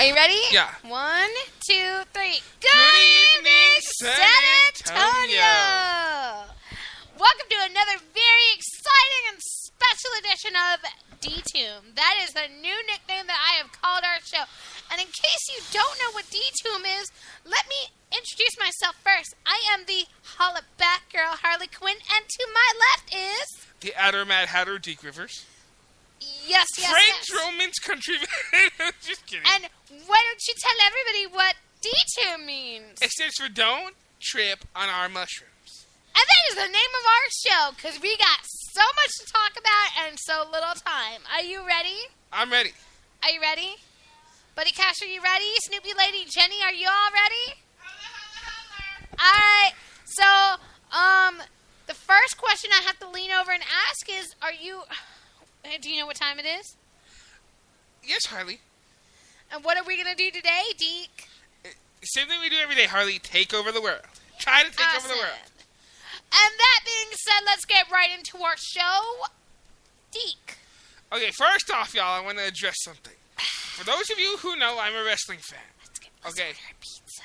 Are you ready? Yeah. 1, 2, 3. Good evening, San Antonio. Welcome to another very exciting and special edition of DToom. That is the new nickname that I have called our show. And in case you don't know what DToom is, let me introduce myself first. I am the Holla Back Girl, Harley Quinn, and to my left is... The Adder Mad Hatter, Deke Rivers. Yes. French Romance Country. Just kidding. And why don't you tell everybody what DToom means? It stands for Don't Trip on Our Mushrooms. And that is the name of our show, because we got so much to talk about and so little time. Are you ready? I'm ready. Are you ready? Buddy Cash, are you ready? Snoopy Lady Jenny, are you all ready? Alright, so, the first question I have to lean over and ask is, do you know what time it is? Yes, Harley. And what are we going to do today, Deke? Same thing we do every day, Harley. Take over the world. Try to take over the world. And that being said, let's get right into our show. Deke. Okay, first off, y'all, I want to address something. For those of you who know, I'm a wrestling fan. Let's get okay. pizza.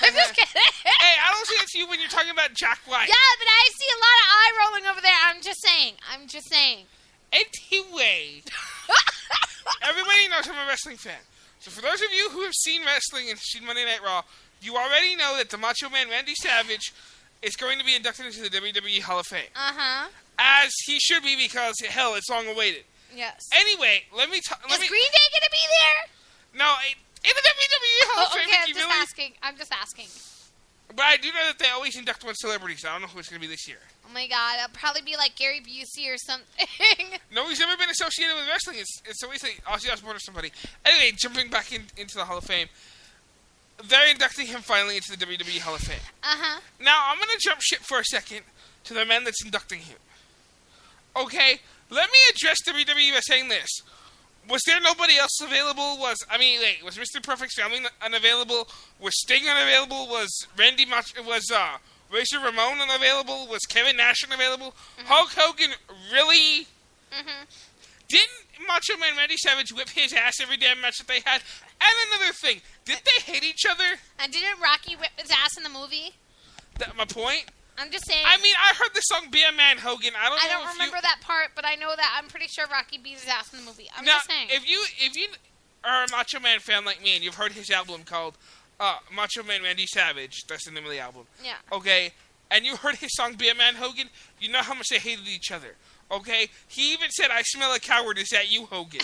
I'm just kidding. Hey, I don't say that to you when you're talking about Jack White. Yeah, but I see a lot of eye rolling over there. I'm just saying. Anyway, everybody knows I'm a wrestling fan. So for those of you who have seen wrestling and seen Monday Night Raw, you already know that the Macho Man Randy Savage is going to be inducted into the WWE Hall of Fame. Uh-huh. As he should be, because, hell, it's long awaited. Yes. Anyway, let me... Is Green Day going to be there? No, in the WWE Hall of Fame... Okay, I'm just asking. But I do know that they always induct one celebrity, so I don't know who it's going to be this year. Oh my god, it'll probably be like Gary Busey or something. No, he's never been associated with wrestling. It's always like Ozzy Osbourne or somebody. Anyway, jumping back into the Hall of Fame, they're inducting him finally into the WWE Hall of Fame. Uh-huh. Now, I'm going to jump ship for a second to the man that's inducting him. Okay, let me address WWE by saying this. Was there nobody else available? Was Mr. Perfect's family unavailable? Was Sting unavailable? Was Razor Ramon unavailable? Was Kevin Nash unavailable? Mm-hmm. Hulk Hogan really? Mm-hmm. Didn't Macho Man Randy Savage whip his ass every damn match that they had? And another thing, did they hate each other? And didn't Rocky whip his ass in the movie? That's my point. I'm just saying. I mean, I heard the song "Be a Man, Hogan." I don't remember that part, but I know that I'm pretty sure Rocky beat his ass in the movie. I'm now, just saying. If you are a Macho Man fan like me and you've heard his album called Macho Man Randy Savage, that's the name of the album. Yeah. Okay, and you heard his song "Be a Man, Hogan," you know how much they hated each other. Okay, he even said, "I smell a coward. Is that you, Hogan?"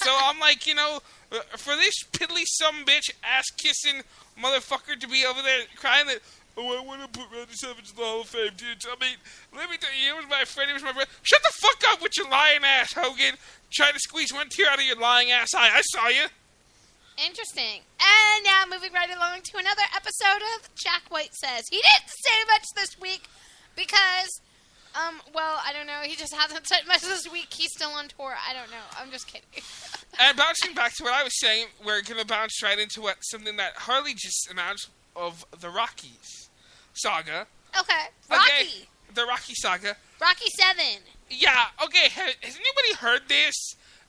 So I'm like, for this piddly bitch ass kissing motherfucker to be over there crying that. Oh, I want to put Randy Savage in the Hall of Fame, dude. I mean, let me tell you, he was my friend, he was my brother. Shut the fuck up with your lying ass, Hogan. Trying to squeeze one tear out of your lying ass eye. I saw you. Interesting. And now moving right along to another episode of Jack White Says. He didn't say much this week because, I don't know. He just hasn't said much this week. He's still on tour. I don't know. I'm just kidding. And bouncing back to what I was saying, we're going to bounce right into something that Harley just announced of the Rockies saga. Okay. Rocky. The Rocky saga. Rocky 7. Yeah, okay. Has anybody heard this?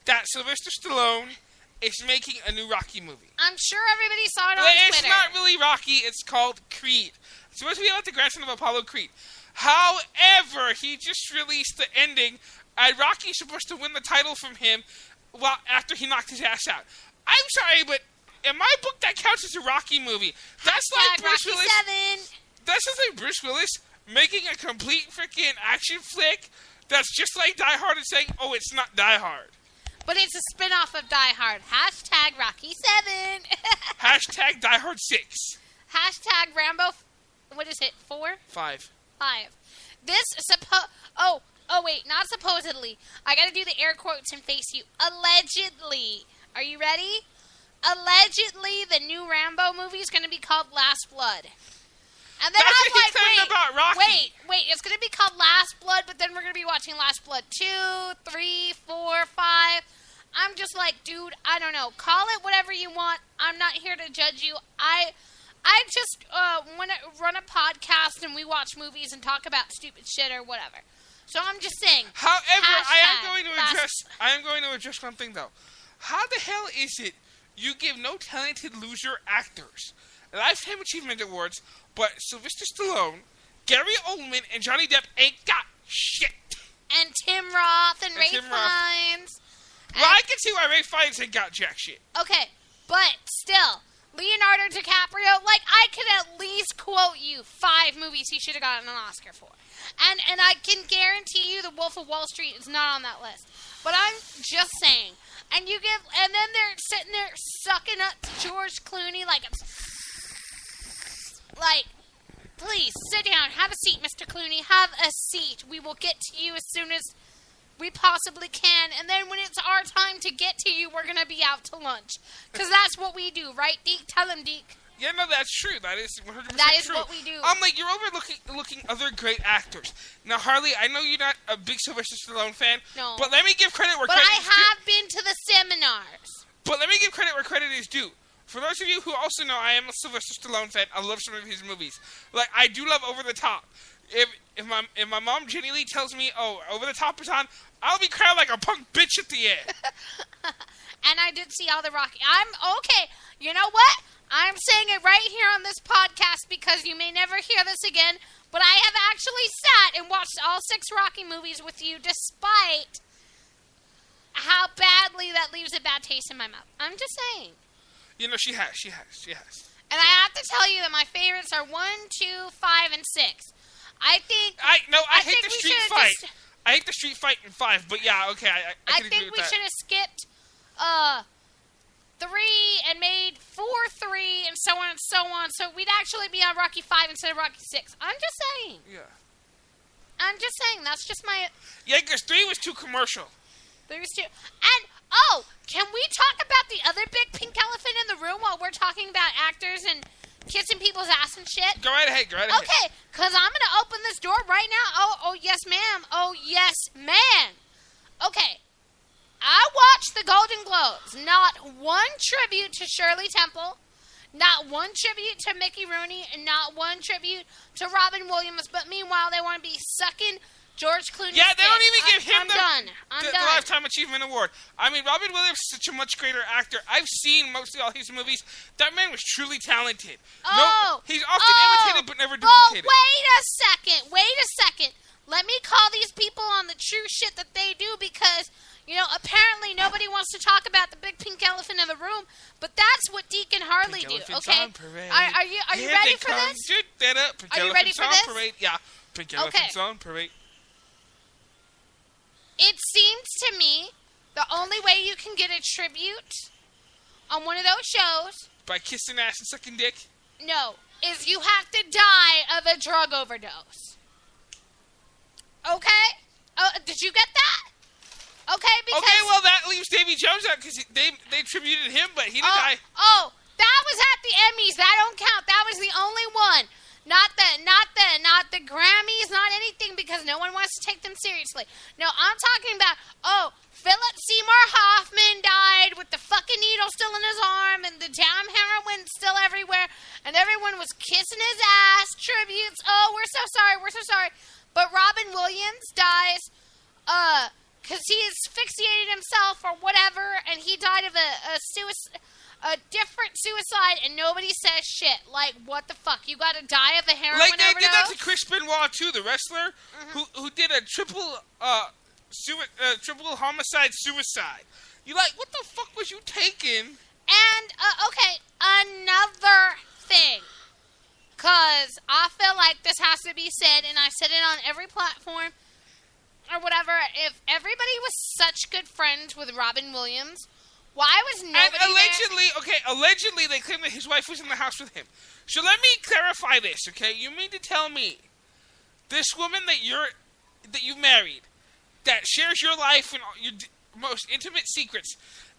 That Sylvester Stallone is making a new Rocky movie. I'm sure everybody saw it on Twitter. It's not really Rocky. It's called Creed. It's supposed to be about the grandson of Apollo Creed. However, he just released the ending, and Rocky's supposed to win the title from him after he knocked his ass out. I'm sorry, but in my book, that counts as a Rocky movie. That's like Bruce Rocky Willis. 7. That's just like Bruce Willis making a complete freaking action flick that's just like Die Hard and saying, oh, it's not Die Hard. But it's a spin-off of Die Hard. Hashtag Rocky 7. Hashtag Die Hard 6. Hashtag Rambo, what is it, 4? 5. This, wait, not supposedly. I gotta do the air quotes and face you. Allegedly. Are you ready? Allegedly, the new Rambo movie is gonna be called Last Blood. And then That's I'm like, about Rocky. Wait, it's going to be called Last Blood, but then we're going to be watching Last Blood 2, 3, 4, 5. I'm just like, dude, I don't know. Call it whatever you want. I'm not here to judge you. I just want to run a podcast and we watch movies and talk about stupid shit or whatever. So I'm just saying. However, I am going to address one thing, though. How the hell is it you give no talented loser actors Lifetime Achievement Awards, but Sylvester Stallone, Gary Oldman, and Johnny Depp ain't got shit. And Tim Roth and Ray Tim Roth. Fiennes. Well, I can see why Ray Fiennes ain't got jack shit. Okay, but still, Leonardo DiCaprio, like, I could at least quote you 5 movies he should have gotten an Oscar for. And I can guarantee you The Wolf of Wall Street is not on that list. But I'm just saying. And then they're sitting there sucking up to George Clooney like, please, sit down, have a seat, Mr. Clooney, have a seat. We will get to you as soon as we possibly can. And then when it's our time to get to you, we're going to be out to lunch. Because that's what we do, right, Deke? Tell him, Deke. Yeah, no, that's true. That is 100% true. That is what we do. Like, you're overlooking other great actors. Now, Harley, I know you're not a big Sylvester Stallone fan. No. But let me give credit where But credit I is due. have been to the seminars. But let me give credit where credit is due. For those of you who also know, I am a Sylvester Stallone fan. I love some of his movies. Like, I do love Over the Top. If my mom genuinely tells me, oh, Over the Top is on, I'll be crying like a punk bitch at the end. And I did see all the Rocky. I'm okay. You know what? I'm saying it right here on this podcast because you may never hear this again, but I have actually sat and watched all 6 Rocky movies with you despite how badly that leaves a bad taste in my mouth. I'm just saying. You know, she has. And I have to tell you that my favorites are 1, 2, 5, and 6. I hate the street fight. I hate the street fight in 5, but yeah, okay, I can agree with that. I think we should have skipped 3 and made 4 3 and so on and so on. So we'd actually be on Rocky 5 instead of Rocky 6. I'm just saying. Yeah. I'm just saying. That's just my... Yeah, because 3 was too commercial. 3 was too... And, can we talk about the other big pink elephant in the room while we're talking about actors and kissing people's ass and shit? Go right ahead. Okay, because I'm going to open this door right now. Oh, yes, ma'am. Oh, yes, man. Okay. I watched the Golden Globes. Not one tribute to Shirley Temple. Not one tribute to Mickey Rooney. And not one tribute to Robin Williams. But meanwhile, they want to be sucking George Clooney. Yeah, they don't even give him the the Lifetime Achievement Award. I mean, Robin Williams is such a much greater actor. I've seen mostly all his movies. That man was truly talented. He's often imitated but never duplicated. Wait a second. Let me call these people on the true shit that they do because... You know, apparently nobody wants to talk about the big pink elephant in the room, but that's what Deke and Harley do, okay? Are you ready for this? Are you ready for this? Parade. Yeah, pink elephants on parade. It seems to me the only way you can get a tribute on one of those shows... By kissing ass and sucking dick? No, is you have to die of a drug overdose. Okay? Did you get that? Okay, because... Okay, well, that leaves Davy Jones out because they tributed him, but he didn't die. Oh, that was at the Emmys. That don't count. That was the only one. Not the Grammys, not anything, because no one wants to take them seriously. No, I'm talking about, Philip Seymour Hoffman died with the fucking needle still in his arm and the damn heroin still everywhere, and everyone was kissing his ass, tributes. Oh, we're so sorry. But Robin Williams dies, because he asphyxiated himself or whatever, and he died of a different suicide, and nobody says shit. Like, what the fuck? You gotta die of a heroin overdose? Like, they did that to Chris Benoit, too, the wrestler, who did a triple homicide suicide. You like, what the fuck was you taking? And, another thing. Because I feel like this has to be said, and I said it on every platform, or whatever, if everybody was such good friends with Robin Williams, why was nobody allegedly they claim that his wife was in the house with him. So let me clarify this, okay? You mean to tell me this woman that you married, that shares your life and your most intimate secrets,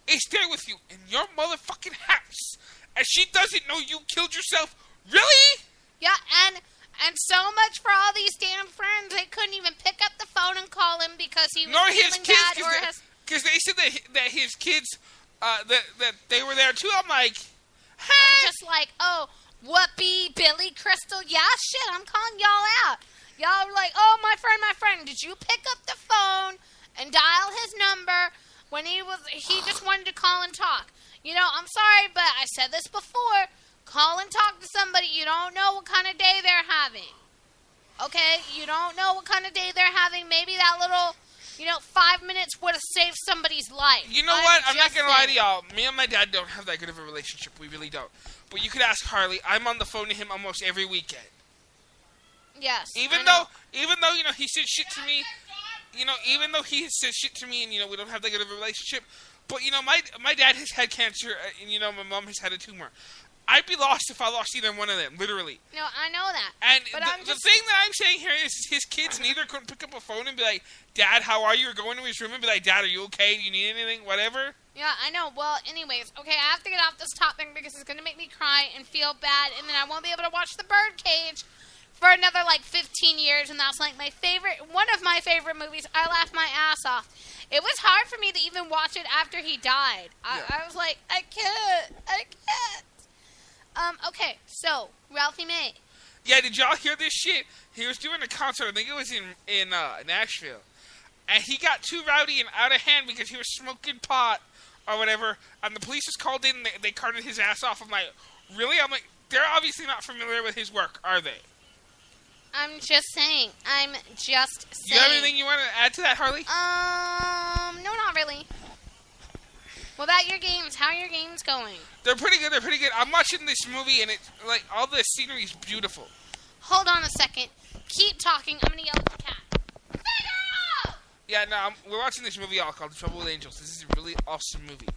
is there with you in your motherfucking house, and she doesn't know you killed yourself? Really? Yeah, and so much for all these damn friends, they couldn't even pick up the phone and call him because he was feeling bad. Because they said that his kids, that they were there too. I'm like, hey. I'm just like, Whoopi, Billy, Crystal, yeah, shit, I'm calling y'all out. Y'all were like, my friend, did you pick up the phone and dial his number when he just wanted to call and talk? I'm sorry, but I said this before. Call and talk to somebody. You don't know what kind of day they're having. Okay? You don't know what kind of day they're having. Maybe that little, 5 minutes would have saved somebody's life. You know what? I'm not going to lie to y'all. Me and my dad don't have that good of a relationship. We really don't. But you could ask Harley. I'm on the phone to him almost every weekend. Yes. Even though, he said shit to me, even though he said shit to me and, we don't have that good of a relationship, but, my dad has had cancer and, my mom has had a tumor. I'd be lost if I lost either one of them, literally. No, I know that. And the thing that I'm saying here is his kids neither couldn't pick up a phone and be like, Dad, how are you? Or go into his room and be like, Dad, are you okay? Do you need anything? Whatever. Yeah, I know. Well, anyways, okay, I have to get off this topic because it's going to make me cry and feel bad, and then I won't be able to watch The Birdcage for another, 15 years, and that's, one of my favorite movies. I laughed my ass off. It was hard for me to even watch it after he died. I was like, I can't. Okay, so, Ralphie May. Yeah, did y'all hear this shit? He was doing a concert, I think it was in Nashville, and he got too rowdy and out of hand because he was smoking pot or whatever, and the police was called in, and they carted his ass off. I'm like, really? I'm like, they're obviously not familiar with his work, are they? I'm just saying. You have anything you want to add to that, Harley? No, not really. What about your games? How are your games going? They're pretty good. I'm watching this movie, and it's, all the scenery is beautiful. Hold on a second. Keep talking. I'm going to yell at the cat. Figaro! Yeah, no, we're watching this movie all called Trouble with Angels. This is a really awesome movie.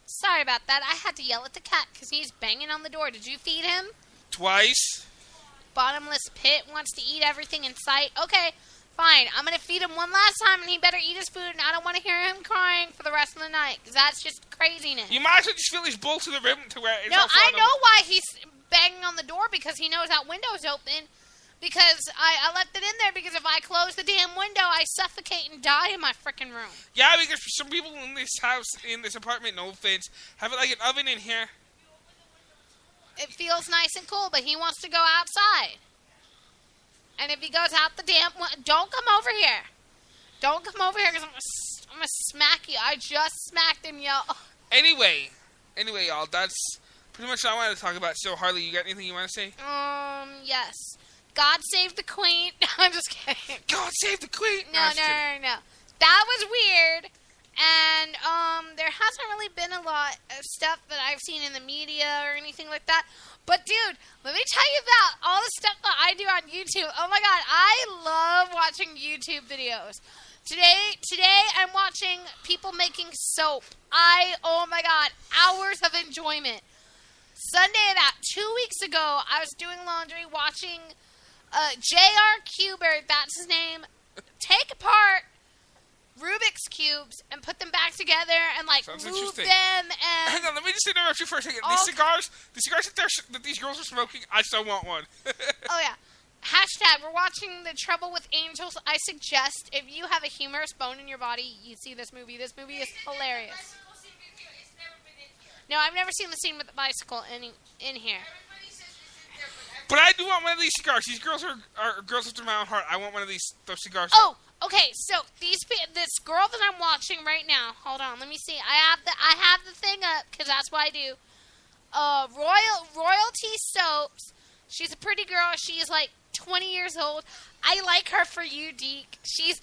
Sorry about that. I had to yell at the cat because he's banging on the door. Did you feed him? Twice. Bottomless pit wants to eat everything in sight. Okay, fine. I'm going to feed him one last time, and he better eat his food, and I don't want to hear him crying for the rest of the night, because that's just craziness. You might as well just fill his bowl to the rim to where it's No, I know why he's banging on the door, because he knows that window's open, because I left it in there, because if I close the damn window, I suffocate and die in my frickin' room. Yeah, because some people in this house, in this apartment, no offense, have it like an oven in here. It feels nice and cool, but he wants to go outside. And if he goes out the damn... Don't come over here. Don't come over here, because I'm going to smack you. I just smacked him, yo. Anyway, y'all, that's pretty much all I wanted to talk about. So, Harley, you got anything you want to say? Yes. God save the Queen. I'm just kidding. God save the Queen. No. That was weird. And there hasn't really been a lot of stuff that I've seen in the media or anything like that. But, dude, let me tell you about all the stuff that I do on YouTube. Oh, my God. I love watching YouTube videos. Today I'm watching people making soap. Oh, my God, hours of enjoyment. Sunday, about 2 weeks ago, I was doing laundry watching J.R. Kubert, that's his name, take apart Rubik's Cubes and put them back together and, move them and... Hang on, let me just interrupt you for a second. The cigars that these girls are smoking, I still want one. Oh, yeah. Hashtag, we're watching The Trouble with Angels. I suggest, if you have a humorous bone in your body, you see this movie. This movie is hilarious. No, I've never seen the scene with the bicycle in here. But I do want one of these cigars. These girls are girls after my own heart. I want one of those cigars. Oh, okay. So this girl that I'm watching right now. Hold on, let me see. I have the thing up because that's what I do. Royalty Soaps. She's a pretty girl. She is 20 years old. I like her for you, Deke. She's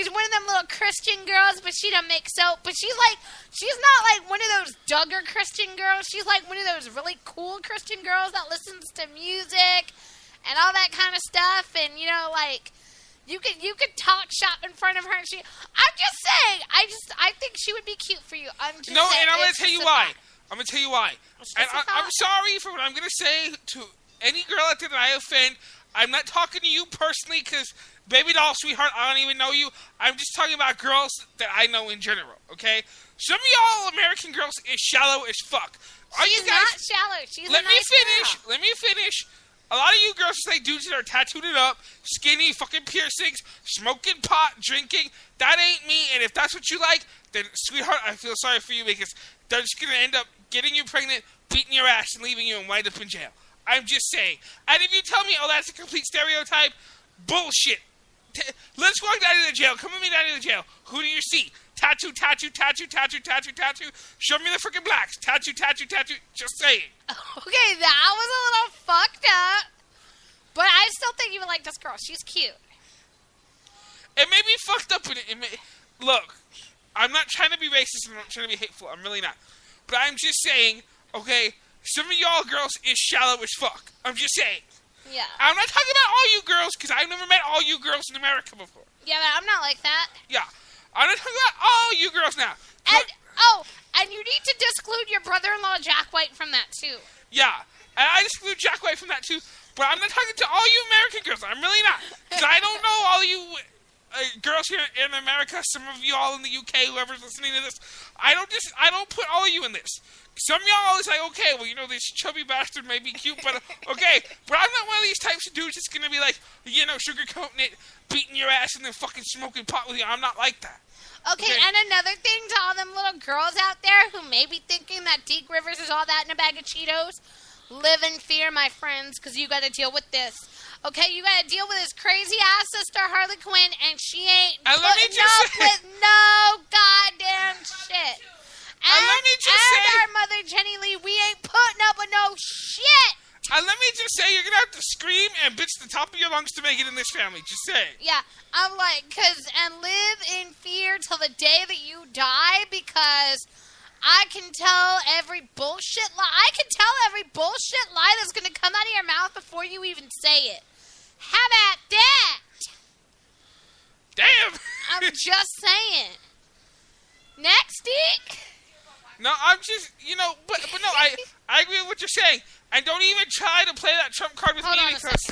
one of them little Christian girls, but she doesn't make soap. But she's not one of those Duggar Christian girls. She's one of those really cool Christian girls that listens to music and all that kind of stuff. And you could talk shop in front of her. And I'm just saying. I think she would be cute for you. I'm just saying. And I'm gonna tell you why. And I'm sorry for what I'm gonna say to any girl out there that I offend. I'm not talking to you personally because, baby doll, sweetheart, I don't even know you. I'm just talking about girls that I know in general, okay? Some of y'all American girls is shallow as fuck. She's not shallow. She's a nice girl. Let me finish. A lot of you girls say dudes that are tattooed it up, skinny, fucking piercings, smoking pot, drinking. That ain't me, and if that's what you like, then, sweetheart, I feel sorry for you because they're just going to end up getting you pregnant, beating your ass, and leaving you and wind up in jail. I'm just saying. And if you tell me, that's a complete stereotype, bullshit. Let's walk down to the jail. Come with me down to the jail. Who do you see? Tattoo, tattoo, tattoo, tattoo, tattoo, tattoo. Show me the freaking blacks. Tattoo, tattoo, tattoo. Just saying. Okay, that was a little fucked up. But I still think you would like this girl. She's cute. It may be fucked up. Look, I'm not trying to be racist. I'm not trying to be hateful. I'm really not. But I'm just saying, okay, some of y'all girls is shallow as fuck. I'm just saying. Yeah. I'm not talking about all you girls, because I've never met all you girls in America before. Yeah, but I'm not like that. Yeah. I'm not talking about all you girls now. And you need to disclude your brother-in-law Jack White from that, too. Yeah. And I exclude Jack White from that, too. But I'm not talking to all you American girls. I'm really not. Because I don't know all you girls here in America, some of you all in the UK, whoever's listening to this. I don't put all of you in this. Some of y'all is like, okay, well, this chubby bastard may be cute, but okay. But I'm not one of these types of dudes that's going to be like, sugarcoating it, beating your ass, and then fucking smoking pot with you. I'm not like that. Okay, and another thing to all them little girls out there who may be thinking that Deke Rivers is all that in a bag of Cheetos, live in fear, my friends, because you got to deal with this. Okay, you got to deal with his crazy-ass sister, Harley Quinn, and she ain't putting up with no goddamn shit. And our mother, Jenny Lee, we ain't putting up with no shit. And let me just say, you're going to have to scream and bitch the top of your lungs to make it in this family. Just say. Yeah, I'm like, and live in fear till the day that you die, because I can tell every bullshit lie. I can tell every bullshit lie that's going to come out of your mouth before you even say it. How about that? Damn. I'm just saying. Next, Deke. No, I'm just, but no, I agree with what you're saying. And don't even try to play that trump card with me because...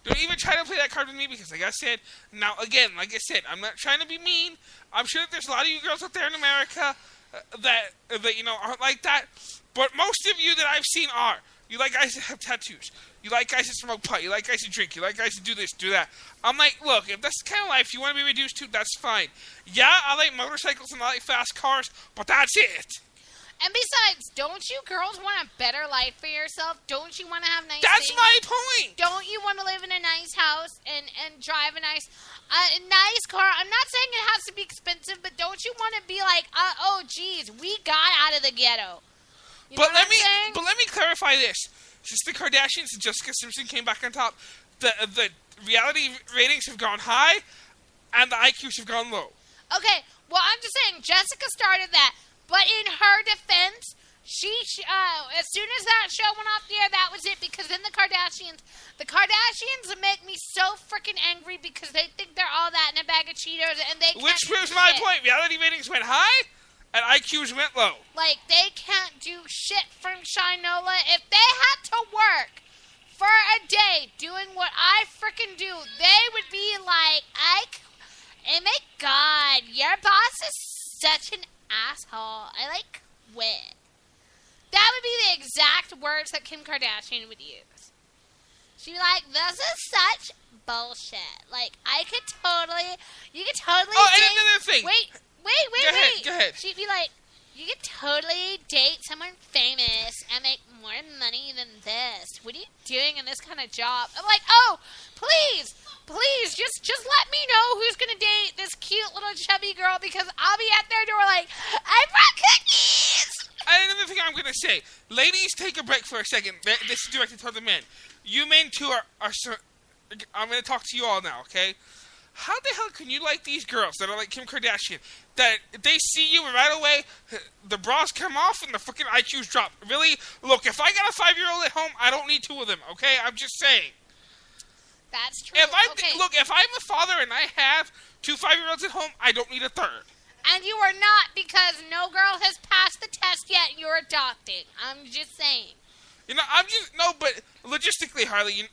Don't even try to play that card with me because, like I said, I'm not trying to be mean. I'm sure that there's a lot of you girls out there in America that aren't like that. But most of you that I've seen are. You like guys that have tattoos. You like guys that smoke pot. You like guys that drink. You like guys that do this, do that. I'm like, look, if that's the kind of life you want to be reduced to, that's fine. Yeah, I like motorcycles and I like fast cars, but that's it. And besides, don't you girls want a better life for yourself? Don't you want to have nice That's things? my point. Don't you want to live in a nice house and drive a nice car? I'm not saying it has to be expensive, but don't you want to be like, oh, geez, we got out of the ghetto. But let me clarify this. Since the Kardashians and Jessica Simpson came back on top, the reality ratings have gone high, and the IQs have gone low. Okay, well, I'm just saying, Jessica started that. But in her defense, she as soon as that show went off the air, that was it. Because then the Kardashians make me so freaking angry because they think they're all that in a bag of Cheetos, and they can't. Which proves my point. Reality ratings went high, and IQs went low. Like, they can't do shit from Shinola. If they had to work for a day doing what I freaking do, they would be like, oh my God, your boss is such an asshole. I quit. That would be the exact words that Kim Kardashian would use. She'd be like, this is such bullshit. You could totally Oh, date... and another thing. Wait. Go ahead. She'd be like, you could totally date someone famous and make more money than this. What are you doing in this kind of job? I'm like, oh, please, just let me know who's going to date this cute little chubby girl, because I'll be at their door like, I brought cookies! And another thing I'm going to say, ladies, take a break for a second. This is directed toward the men. You men, too, are I'm going to talk to you all now, okay? How the hell can you like these girls that are like Kim Kardashian? That they see you and right away, the bras come off and the fucking IQs drop. Really? Look, if I got a 5-year-old at home, I don't need 2 of them, okay? I'm just saying. That's true. If I'm a father and I have 2 5-year-olds at home, I don't need a 3rd. And you are not, because no girl has passed the test yet and you're adopting. I'm just saying. But logistically, Harley,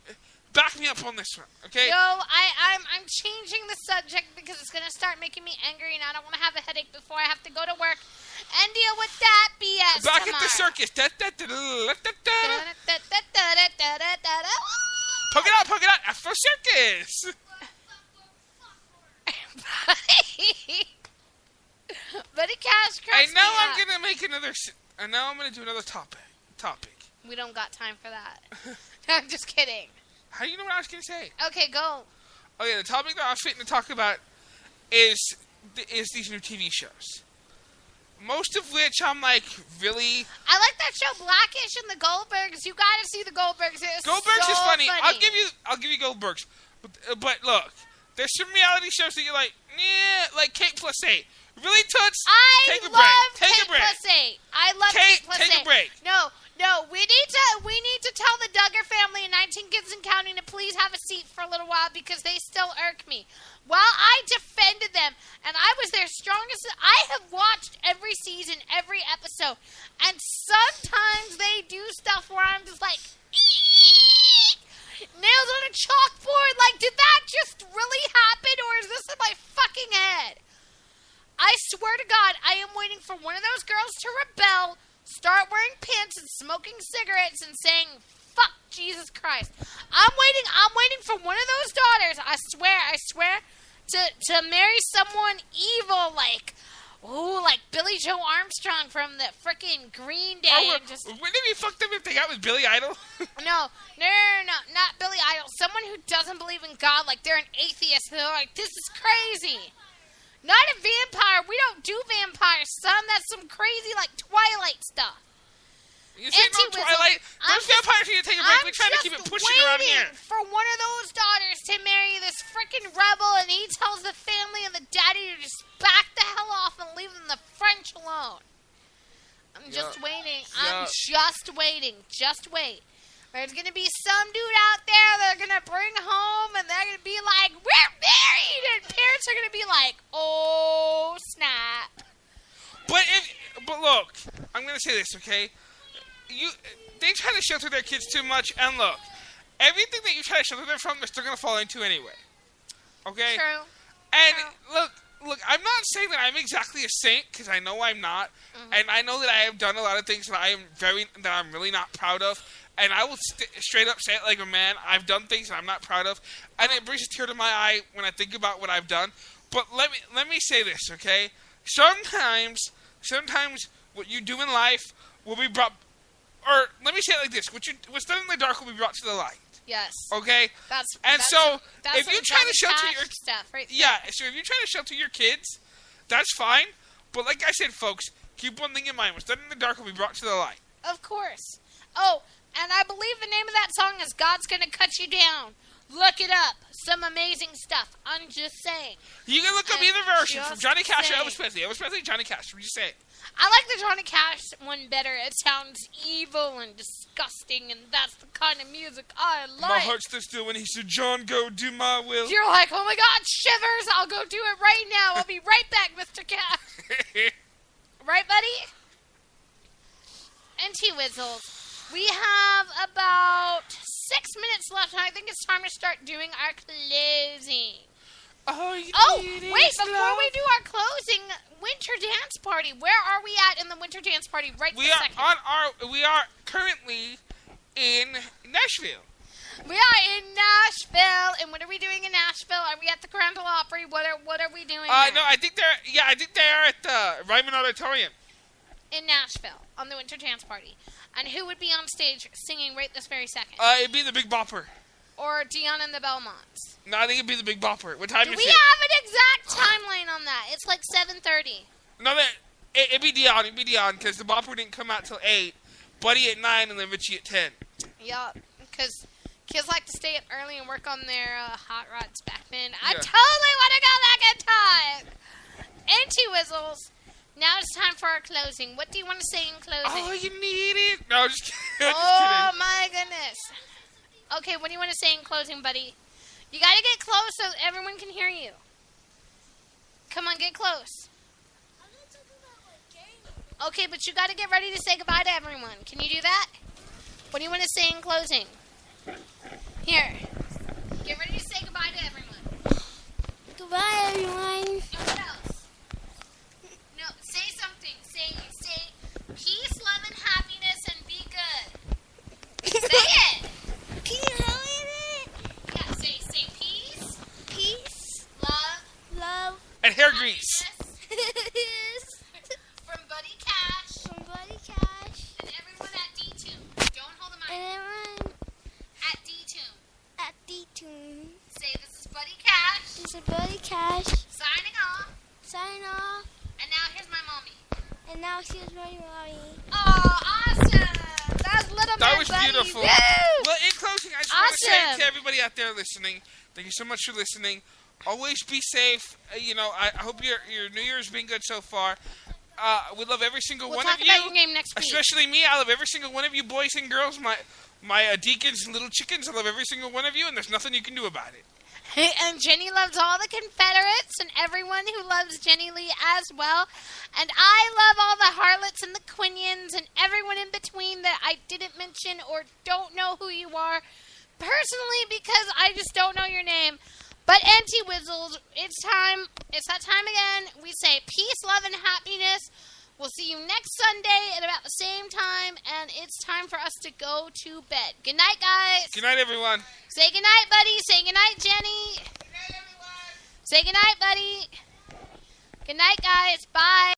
back me up on this one, okay? No, I'm changing the subject because it's going to start making me angry, and I don't want to have a headache before I have to go to work and deal with that BS Back tomorrow. at the circus. Poke it out, Afro Circus. Buddy Cash cracks me up. I'm going to make another... And now I'm going to do another topic. We don't got time for that. I'm just kidding. How do you know what I was going to say? Okay, go. Okay, the topic that I was fitting to talk about is these new TV shows. Most of which I'm like, really? I like that show Blackish and the Goldbergs. You gotta see the Goldbergs. Goldbergs is funny. funny. I'll give you Goldbergs. But look, there's some reality shows that you're like, yeah, like Kate plus 8. Really, Toots? Take a break. Take a break. I love Kate plus 8. Take a break. No, we need to tell the Duggar family and 19 Kids and Counting to please have a seat for a little while because they still irk me. While I defended them, and I was their strongest, I have watched every season, every episode, and sometimes they do stuff where I'm just like, nails on a chalkboard, like, did that just really happen, or is this in my fucking head? I swear to God, I am waiting for one of those girls to rebel, start wearing pants and smoking cigarettes and saying, fuck Jesus Christ. I'm waiting for one of those daughters, I swear, to marry someone evil like Billy Joe Armstrong from the frickin' Green Day. Wouldn't it be fucked up if they got with Billy Idol? No, not Billy Idol. Someone who doesn't believe in God, like they're an atheist. They're like, this is crazy. Not a vampire. We don't do vampires, son. That's some crazy, like, Twilight stuff. You say no Twilight? Those vampires need to take a break. We're trying to keep it pushing around here. For one of those daughters to marry this freaking rebel, and he tells the family and the daddy to just back the hell off and leave them the French alone. I'm just waiting. I'm just waiting. Just wait. There's going to be some dude out there that they're going to bring home, and they're going to be like, we're married! And parents are going to be like, oh, snap. But look, I'm going to say this, okay? They try to shelter their kids too much, and look, everything that you try to shelter them from, they're still going to fall into anyway. Okay? True. And look, I'm not saying that I'm exactly a saint, because I know I'm not, and I know that I have done a lot of things that I'm really not proud of. And I will straight up say it like a man. I've done things that I'm not proud of, and it brings a tear to my eye when I think about what I've done. But let me say this, okay? Sometimes what you do in life will be brought, or let me say it like this: what's done in the dark will be brought to the light. Yes. Okay. That's if you try to shelter your stuff, right? Yeah. So if you try to shelter your kids, that's fine. But like I said, folks, keep one thing in mind: what's done in the dark will be brought to the light. Of course. Oh. And I believe the name of that song is God's Gonna Cut You Down. Look it up. Some amazing stuff. I'm just saying. You can look up either version from Johnny Cash or Elvis Presley. Elvis Presley, Johnny Cash. What do you say? I like the Johnny Cash one better. It sounds evil and disgusting, and that's the kind of music I like. My heart stood still when he said, John, go do my will. You're like, oh my God, shivers. I'll go do it right now. I'll be right back, Mr. Cash. Right, buddy? And T-Wizzles. We have about 6 minutes left, and I think it's time to start doing our closing. Wait, before we do our closing, Winter Dance Party. Where are we at in the Winter Dance Party this second? We are currently in Nashville. We are in Nashville, and what are we doing in Nashville? Are we at the Grand Ole Opry? What are we doing there? No, I think they are at the Ryman Auditorium. In Nashville, on the Winter Dance Party. And who would be on stage singing right this very second? It'd be the Big Bopper. Or Dion and the Belmonts. No, I think it'd be the Big Bopper. What time is it? Do we have an exact timeline on that? It's like 7:30. No, it'd be Dion. It'd be Dion, because the Bopper didn't come out till 8. Buddy at 9, and then Richie at 10. Yup, because kids like to stay up early and work on their hot rods back then. I totally want to go back in time! And T-Wizzles. Now it's time for our closing. What do you want to say in closing? Oh, you need it. No, just kidding. Oh, my goodness. Okay, what do you want to say in closing, buddy? You got to get close so everyone can hear you. Come on, get close. I'm not talking about my game. Okay, but you got to get ready to say goodbye to everyone. Can you do that? What do you want to say in closing? Here. Get ready to say goodbye to everyone. Goodbye, everyone. And what else? No, say something. Say peace, love, and happiness, and be good. Say it. Can you help me with it? Yeah, say peace. Peace. Love. And hair grease. From Buddy Cash. From Buddy Cash. And everyone at DToom. Don't hold the mic. And everyone At DToom. at DToom. Say this is Buddy Cash. This is Buddy Cash. Signing now. She was running mommy. Oh, awesome! That's little That man was buddy. beautiful. Woo! Well, in closing, I just want to say Awesome. to everybody out there listening, thank you so much for listening. Always be safe. I hope your New Year's been good so far. We love every single We'll one talk of you. about your game next week. Especially me. I love every single one of you, boys and girls. My deacons and little chickens. I love every single one of you, and there's nothing you can do about it. And Jenny loves all the Confederates and everyone who loves Jenny Lee as well. And I love all the harlots and the quinions and everyone in between that I didn't mention or don't know who you are personally because I just don't know your name. But Anti-Wizzles, it's time. It's that time again. We say peace, love, and happiness. We'll see you next Sunday at about the same time, and it's time for us to go to bed. Good night, guys. Good night, everyone. Say good night, buddy. Say good night, Jenny. Good night, everyone. Say good night, buddy. Good night, guys. Bye.